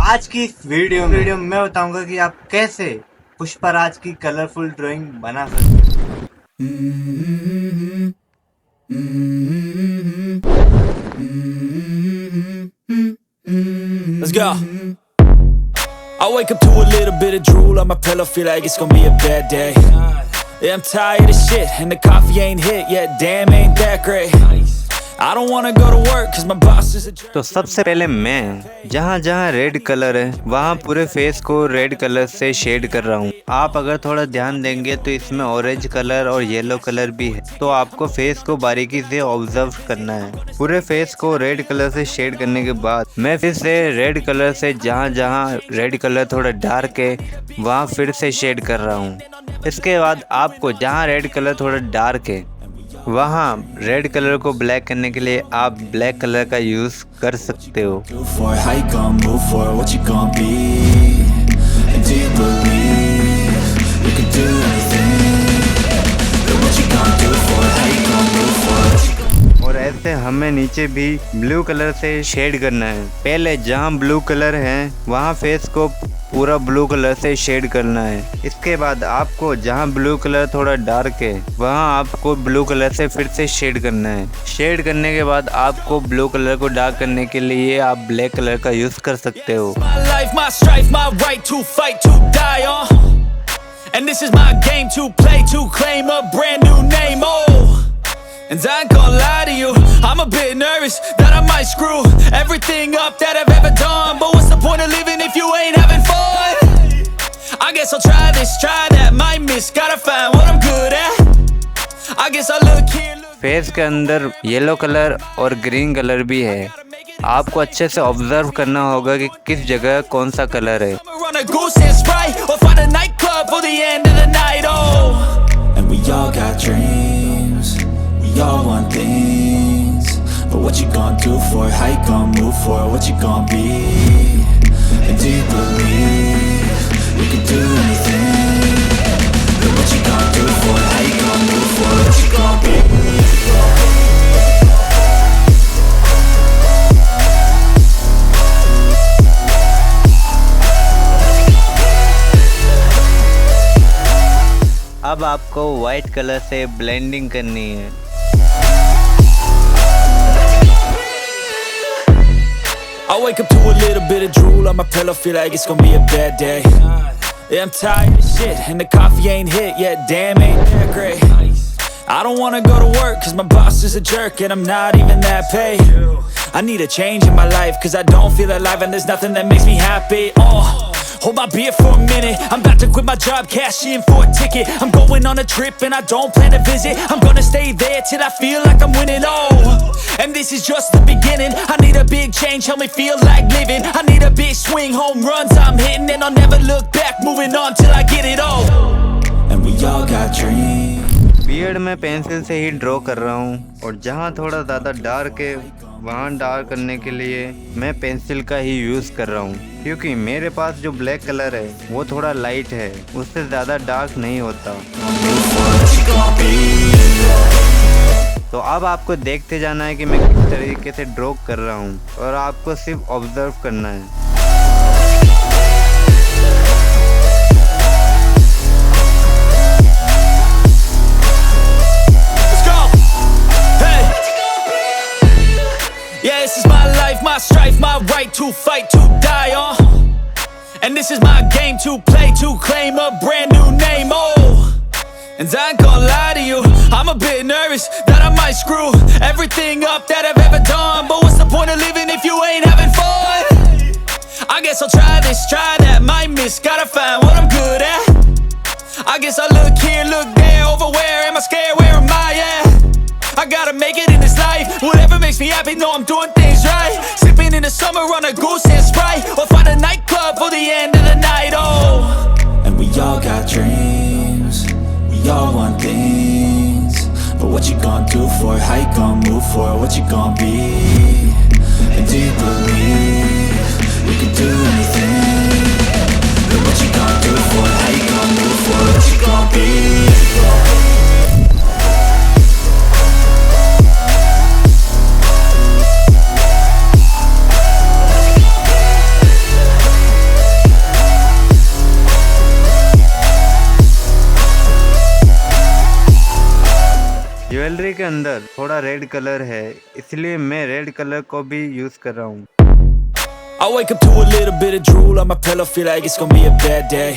आज की इस वीडियो में मैं बताऊंगा कि आप कैसे पुष्पराज की कलरफुल ड्राइंग बना सकते हैं। Let's go. I wake up to a little bit of drool on my pillow, feel like it's gonna be a bad day. Yeah, I'm tired of shit, and the coffee ain't hit yet, damn ain't that great. I don't wanna go to work cause my boss is a jerk. तो सबसे पहले मैं जहाँ जहाँ red colour है वहाँ पूरे face को रेड कलर से शेड कर रहा हूँ। आप अगर थोड़ा ध्यान देंगे तो इसमें ऑरेंज कलर और येलो कलर भी है, तो आपको फेस को बारीकी से ऑब्जर्व करना है। पूरे फेस को रेड कलर से शेड करने के बाद मैं फिर से रेड कलर से जहाँ जहाँ रेड कलर थोड़ा डार्क है वहाँ फिर से शेड कर रहा हूँ। इसके बाद आपको जहाँ रेड कलर थोड़ा डार्क है वहाँ रेड कलर को ब्लैक करने के लिए आप ब्लैक कलर का यूज कर सकते हो। और ऐसे हमें नीचे भी ब्लू कलर से शेड करना है। पहले जहाँ ब्लू कलर है वहाँ फेस को पूरा ब्लू कलर से शेड करना है। इसके बाद आपको जहाँ ब्लू कलर थोड़ा डार्क है वहाँ आपको ब्लू कलर से फिर से शेड करना है। शेड करने के बाद आपको ब्लू कलर को डार्क करने के लिए आप ब्लैक कलर का यूज कर सकते हो। And I ain't gonna lie to you, I'm a bit nervous that I might screw everything up that I've ever done. But what's the point of living if you ain't having fun? I guess I'll try this, try that, might miss, gotta find what I'm good at. I guess I look here, look. Face के अंदर yellow colour और green colour भी है, आपको अच्छे से observe करना होगा कि किस जगह कौन सा कलर है। And we all got dreams, we all want things, but what you gonna do for it? How you gonna move for it? What you gonna be? And do you believe you can do anything? But what you gonna do for it? How you gonna move for it? What you gonna be? अब आपको white colour से blending करनी है। I wake up to a little bit of drool on my pillow, feel like it's gonna be a bad day. Yeah, I'm tired of shit, and the coffee ain't hit yet, damn ain't that great. I don't wanna go to work cause my boss is a jerk and I'm not even that paid. I need a change in my life cause I don't feel alive and there's nothing that makes me happy. Hold my beer for a minute, I'm about to quit my job, cash in for a ticket. I'm going on a trip and I don't plan to visit. I'm gonna stay there till I feel like I'm winning, and this is just the beginning. I need a big change, help me feel like living. I need a big swing, home runs I'm hitting, and I'll never look back, moving on till I get it all. And we all got dreams. Beard में pencil से ही draw कर रहा हूँ और जहाँ थोड़ा ज़्यादा dark है वहाँ डार्क करने के लिए मैं पेंसिल का ही यूज़ कर रहा हूँ, क्योंकि मेरे पास जो ब्लैक कलर है वो थोड़ा लाइट है, उससे ज़्यादा डार्क नहीं होता। तो अब आपको देखते जाना है कि मैं किस तरीके से ड्रॉ कर रहा हूँ और आपको सिर्फ ऑब्जर्व करना है। Yeah, this is my life, my strife, my right to fight, to die on. And this is my game to play, to claim a brand new name, And I ain't gonna lie to you, I'm a bit nervous that I might screw everything up that I've ever done. But what's the point of living if you ain't having fun? I guess I'll try this, try that, might miss, gotta find what I'm good at. I guess I look here, look there, over where am I scared, where am I at? I gotta make it in this life, whatever makes me happy, know I'm doing things right. Sipping in the summer on a goose and Sprite, or find a nightclub for the end of the night, And we all got dreams, we all want things, but what you gonna do for it? How you gonna move for it? What you gonna be? And do you believe you can do anything? But what you gonna do for it? How you gonna move for it? What you gonna be? Jewellery के अंदर थोड़ा red colour है, इसलिए मैं red colour को भी use कर रहा हूँ। I wake up to a little bit of drool on my pillow, feel like it's gonna be a bad day.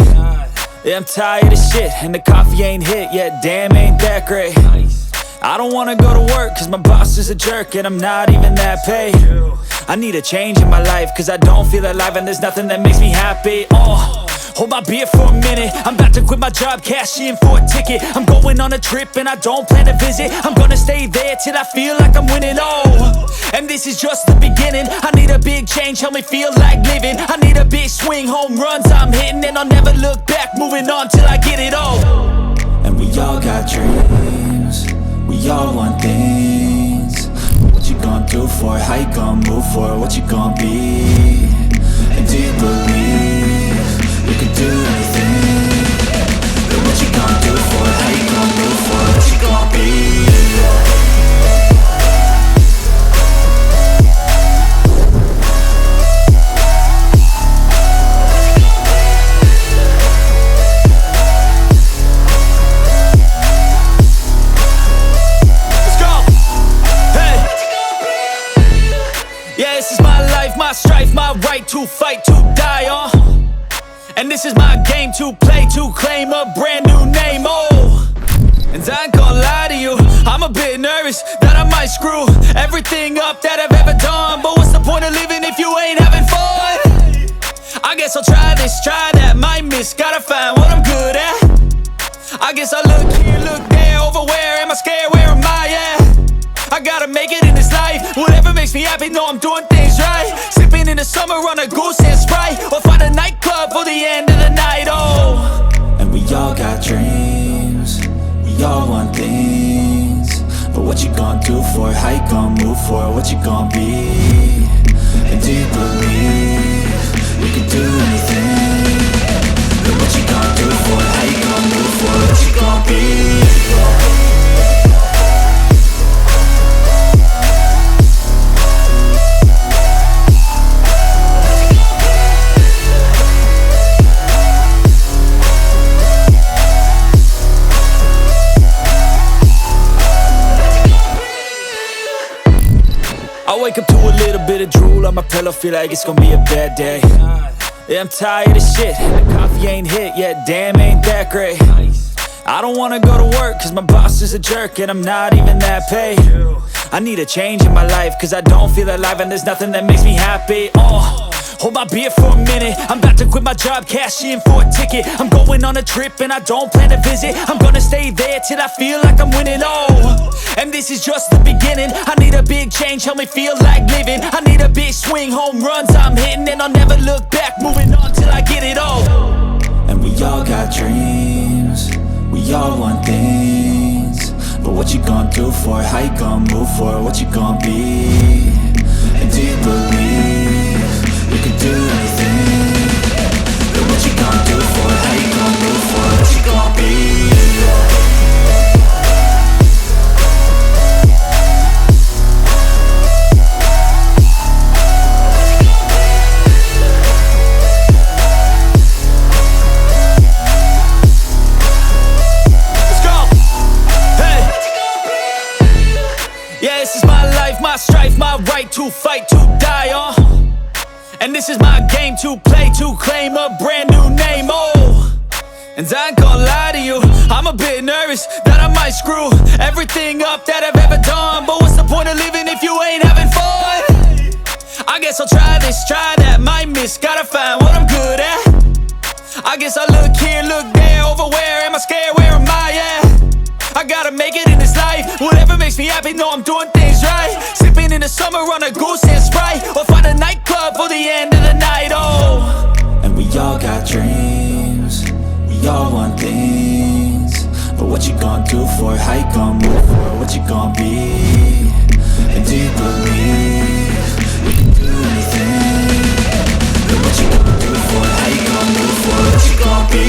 Yeah, I'm tired of shit, and the coffee ain't hit yet, damn ain't that great. I don't wanna go to work, cause my boss is a jerk, and I'm not even that paid. I need a change in my life, cause I don't feel alive, and there's nothing that makes me happy. Hold my beer for a minute, I'm about to quit my job, cash in for a ticket. I'm going on a trip and I don't plan to visit. I'm gonna stay there till I feel like I'm winning, and this is just the beginning. I need a big change, help me feel like living. I need a big swing, home runs I'm hitting, and I'll never look back, moving on till I get it all. And we all got dreams, we all want things, but what you gonna do for it? How you gonna move for it? What you gonna be? And do you believe you can do anything? But what you gonna do for it? How you gonna move for it? What you gonna be? My strife, my right to fight, to die on. And this is my game to play, to claim a brand new name, And I ain't gonna lie to you, I'm a bit nervous that I might screw everything up that I've ever done. But what's the point of living if you ain't having fun? I guess I'll try this, try that, might miss, gotta find what I'm good at. I guess I look here, look there, over where am I scared, where am I at? I gotta make it in this life, whatever makes me happy, know I'm doing things right. Sipping in the summer on a goose and Sprite, or find a nightclub for the end of the night, And we all got dreams, we all want things, but what you gonna do for it? How you gonna move for it? What you gonna be? And do you believe you can do anything? But what you gonna do for it? How you gonna move for it? What you gonna be? I wake up to a little bit of drool on my pillow, feel like it's gonna be a bad day. Yeah, I'm tired of shit, and the coffee ain't hit yet, damn ain't that great. I don't wanna go to work, cause my boss is a jerk, and I'm not even that paid. I need a change in my life, cause I don't feel alive, and there's nothing that makes me happy. Hold my beer for a minute, I'm about to quit my job, cash in for a ticket. I'm going on a trip and I don't plan to visit. I'm gonna stay there till I feel like I'm winning, and this is just the beginning. I need a big change, help me feel like living. I need a big swing, home runs I'm hitting, and I'll never look back, moving on till I get it all. And we all got dreams, we all want things, but what you gonna do for it? How you gonna move for it? What you gonna be? And do you believe you can do anything? But what you gonna do for it? How you gonna move for it? What you gonna be? My strife, my right to fight, to die on. And this is my game to play, to claim a brand new name, And I ain't gonna lie to you, I'm a bit nervous that I might screw everything up that I've ever done. But what's the point of living if you ain't having fun? I guess I'll try this, try that, might miss, gotta find what I'm good at. I guess I look here, look there, over where am I scared, where am I at? I gotta make it in this life, whatever makes me happy, know I'm doing things right. Sipping in the summer on a goose and Sprite, or find a nightclub for the end of the night, And we all got dreams, we all want things, but what you gonna do for it? How you gonna move for it? What you gonna be? And do you believe you can do anything? But what you gonna do for it? How you gonna move for it? What you gonna be?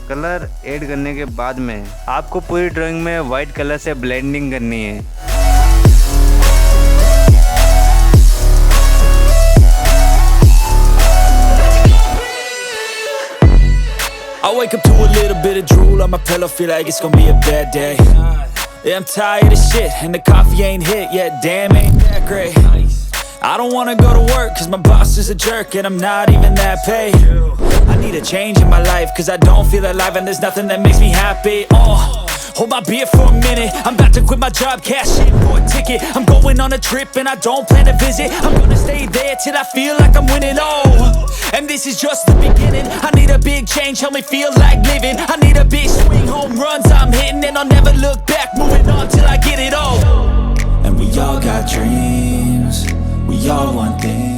Colour add करने के बाद में आपको पूरी drawing में white colour से blending करनी है। I wake up to a little bit of drool on my pillow, feel like it's gonna be a bad day. Yeah, I'm tired of shit, and the coffee ain't hit yet, damn, ain't that great. I don't wanna go to work, cause my boss is a jerk, and I'm not even that paid. I need a change in my life, cause I don't feel alive, and there's nothing that makes me happy. Hold my beer for a minute, I'm about to quit my job, cash in for a ticket. I'm going on a trip and I don't plan to visit. I'm gonna stay there till I feel like I'm winning, and this is just the beginning. I need a big change, help me feel like living. I need a big swing, home runs I'm hitting, and I'll never look back, moving on till I get it all. And we all got dreams, we all want things.